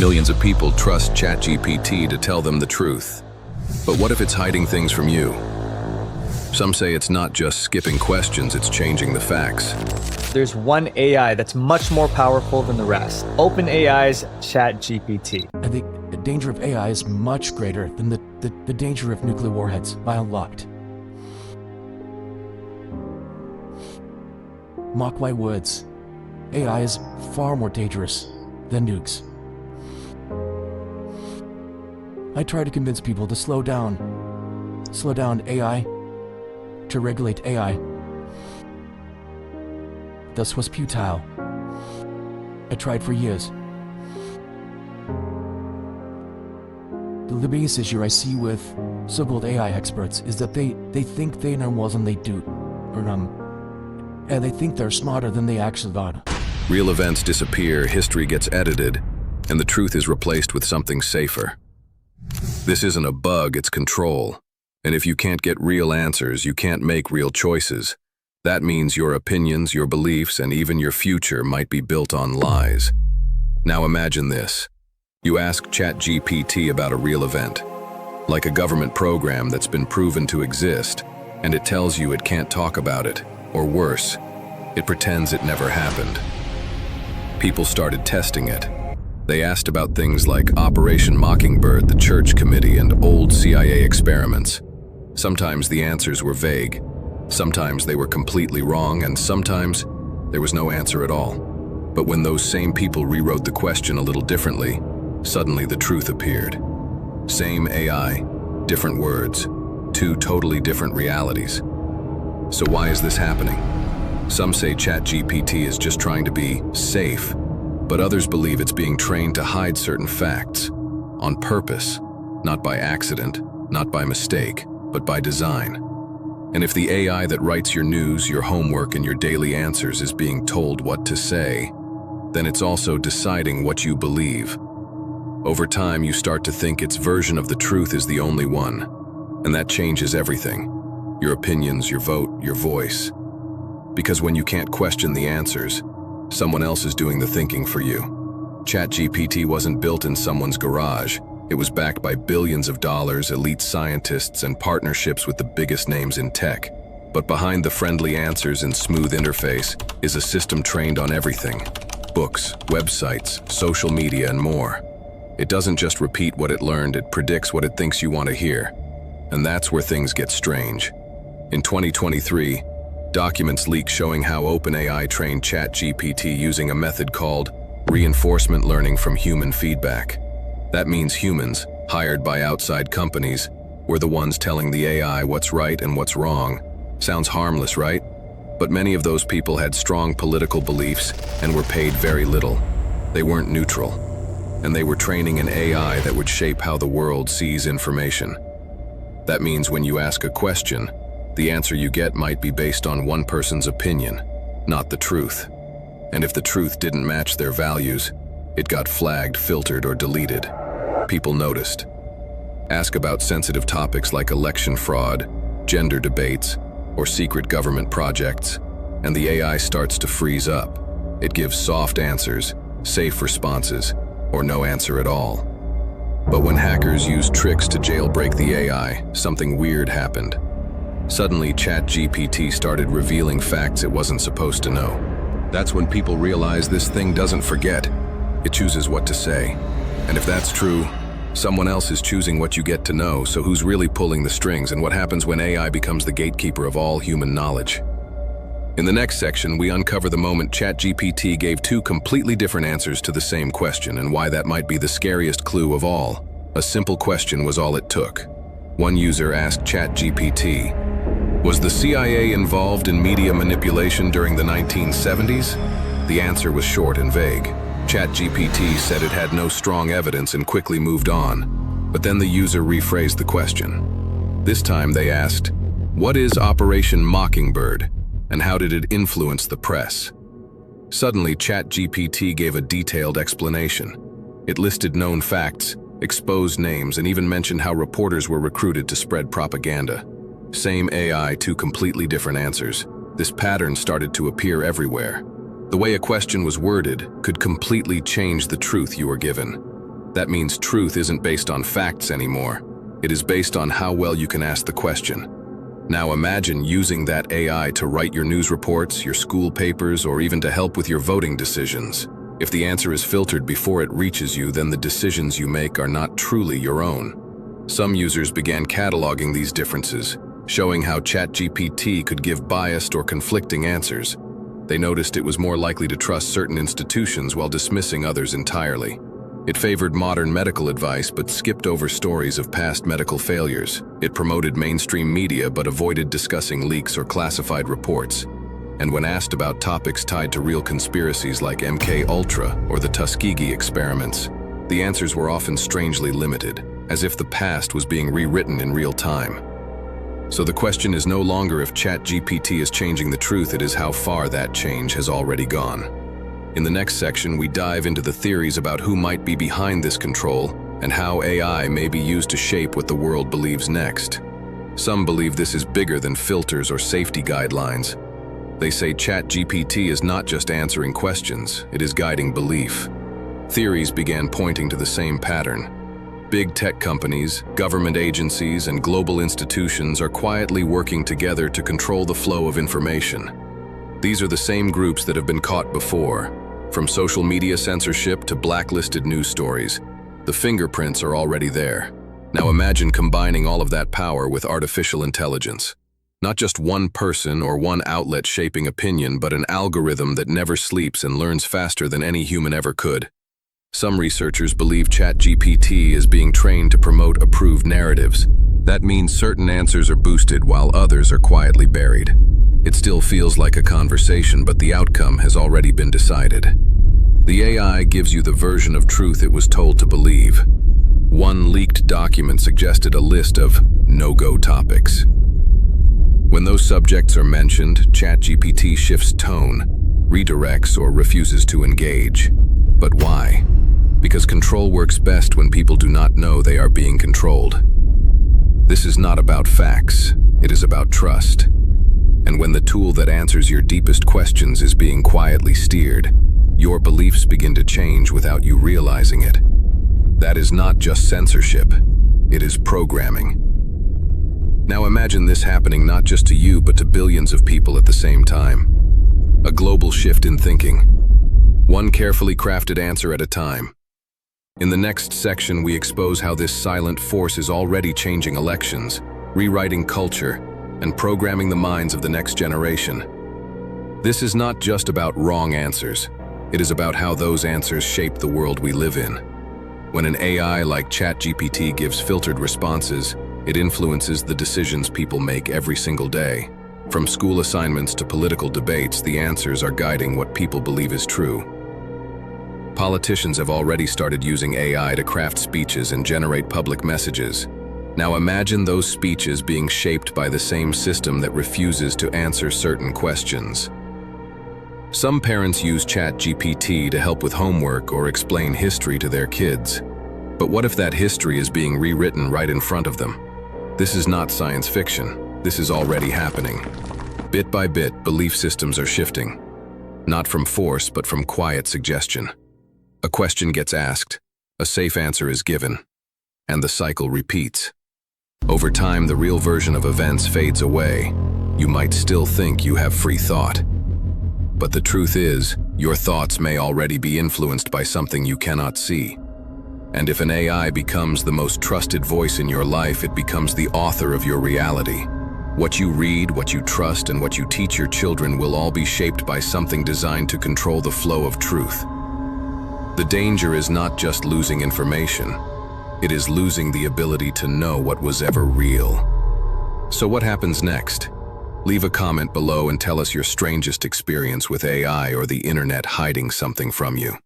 Millions of people trust Chatgpt to tell them the truth. But what if it's hiding things from you? Some say it's not just skipping questions, it's changing the facts. There's one AI that's much more powerful than the rest. OpenAI's Chatgpt. I think the danger of AI is much greater than the danger of nuclear warheads by a lot. Mark my words, AI is far more dangerous than nukes. I try to convince people to slow down AI, to regulate AI. This was futile. I tried for years. The biggest issue I see with so-called AI experts is that they think they know more than they do, and they think they're smarter than they actually are. Real events disappear, history gets edited, and the truth is replaced with something safer. This isn't a bug, it's control. And if you can't get real answers, you can't make real choices. That means your opinions, your beliefs, and even your future might be built on lies. Now imagine this. You ask Chatgpt about a real event, like a government program that's been proven to exist, and it tells you it can't talk about it, or worse, it pretends it never happened. People started testing it. They asked about things like Operation Mockingbird, the Church Committee, and old CIA experiments. Sometimes the answers were vague. Sometimes they were completely wrong, and sometimes there was no answer at all. But when those same people rewrote the question a little differently, suddenly the truth appeared. Same AI, different words, two totally different realities. So why is this happening? Some say Chatgpt is just trying to be safe, but others believe it's being trained to hide certain facts, on purpose, not by accident, not by mistake, but by design. And if the AI that writes your news, your homework, and your daily answers is being told what to say, then it's also deciding what you believe. Over time, you start to think its version of the truth is the only one, and that changes everything. Your opinions, your vote, your voice. Because when you can't question the answers, someone else is doing the thinking for you. Chatgpt wasn't built in someone's garage. It was backed by billions of dollars, elite scientists, and partnerships with the biggest names in tech. But behind the friendly answers and smooth interface is a system trained on everything. Books, websites, social media, and more. It doesn't just repeat what it learned, it predicts what it thinks you want to hear. And that's where things get strange. In 2023, documents leaked showing how OpenAI trained Chatgpt using a method called reinforcement learning from human feedback. That means humans, hired by outside companies, were the ones telling the AI what's right and what's wrong. Sounds harmless, right? But many of those people had strong political beliefs and were paid very little. They weren't neutral. And they were training an AI that would shape how the world sees information. That means when you ask a question, the answer you get might be based on one person's opinion, not the truth. And if the truth didn't match their values, it got flagged, filtered, or deleted. People noticed. Ask about sensitive topics like election fraud, gender debates, or secret government projects, and the AI starts to freeze up. It gives soft answers, safe responses, or no answer at all. But when hackers used tricks to jailbreak the AI, something weird happened. Suddenly, Chatgpt started revealing facts it wasn't supposed to know. That's when people realize this thing doesn't forget. It chooses what to say. And if that's true, someone else is choosing what you get to know, so who's really pulling the strings, and what happens when AI becomes the gatekeeper of all human knowledge? In the next section, we uncover the moment Chatgpt gave two completely different answers to the same question, and why that might be the scariest clue of all. A simple question was all it took. One user asked Chatgpt, "Was the CIA involved in media manipulation during the 1970s?" The answer was short and vague. Chatgpt said it had no strong evidence and quickly moved on. But then the user rephrased the question. This time they asked, "What is Operation Mockingbird, and how did it influence the press?" Suddenly, Chatgpt gave a detailed explanation. It listed known facts, exposed names, and even mentioned how reporters were recruited to spread propaganda. Same AI, two completely different answers. This pattern started to appear everywhere. The way a question was worded could completely change the truth you were given. That means truth isn't based on facts anymore. It is based on how well you can ask the question. Now imagine using that AI to write your news reports, your school papers, or even to help with your voting decisions. If the answer is filtered before it reaches you, then the decisions you make are not truly your own. Some users began cataloging these differences, showing how Chatgpt could give biased or conflicting answers. They noticed it was more likely to trust certain institutions while dismissing others entirely. It favored modern medical advice but skipped over stories of past medical failures. It promoted mainstream media but avoided discussing leaks or classified reports. And when asked about topics tied to real conspiracies like MK Ultra or the Tuskegee experiments, the answers were often strangely limited, as if the past was being rewritten in real time. So the question is no longer if Chatgpt is changing the truth, it is how far that change has already gone. In the next section, we dive into the theories about who might be behind this control and how AI may be used to shape what the world believes next. Some believe this is bigger than filters or safety guidelines. They say Chatgpt is not just answering questions, it is guiding belief. Theories began pointing to the same pattern. Big tech companies, government agencies, and global institutions are quietly working together to control the flow of information. These are the same groups that have been caught before. From social media censorship to blacklisted news stories, the fingerprints are already there. Now imagine combining all of that power with artificial intelligence. Not just one person or one outlet shaping opinion, but an algorithm that never sleeps and learns faster than any human ever could. Some researchers believe Chatgpt is being trained to promote approved narratives. That means certain answers are boosted while others are quietly buried. It still feels like a conversation, but the outcome has already been decided. The AI gives you the version of truth it was told to believe. One leaked document suggested a list of no-go topics. When those subjects are mentioned, Chatgpt shifts tone, redirects, or refuses to engage. But why? Because control works best when people do not know they are being controlled. This is not about facts, it is about trust. And when the tool that answers your deepest questions is being quietly steered, your beliefs begin to change without you realizing it. That is not just censorship, it is programming. Now imagine this happening not just to you, but to billions of people at the same time. A global shift in thinking. One carefully crafted answer at a time. In the next section, we expose how this silent force is already changing elections, rewriting culture, and programming the minds of the next generation. This is not just about wrong answers. It is about how those answers shape the world we live in. When an AI like Chatgpt gives filtered responses, it influences the decisions people make every single day. From school assignments to political debates, the answers are guiding what people believe is true. Politicians have already started using AI to craft speeches and generate public messages. Now imagine those speeches being shaped by the same system that refuses to answer certain questions. Some parents use Chatgpt to help with homework or explain history to their kids. But what if that history is being rewritten right in front of them? This is not science fiction. This is already happening. Bit by bit, belief systems are shifting. Not from force, but from quiet suggestion. A question gets asked, a safe answer is given, and the cycle repeats. Over time, the real version of events fades away. You might still think you have free thought. But the truth is, your thoughts may already be influenced by something you cannot see. And if an AI becomes the most trusted voice in your life, it becomes the author of your reality. What you read, what you trust, and what you teach your children will all be shaped by something designed to control the flow of truth. The danger is not just losing information. It is losing the ability to know what was ever real. So what happens next? Leave a comment below and tell us your strangest experience with AI or the internet hiding something from you.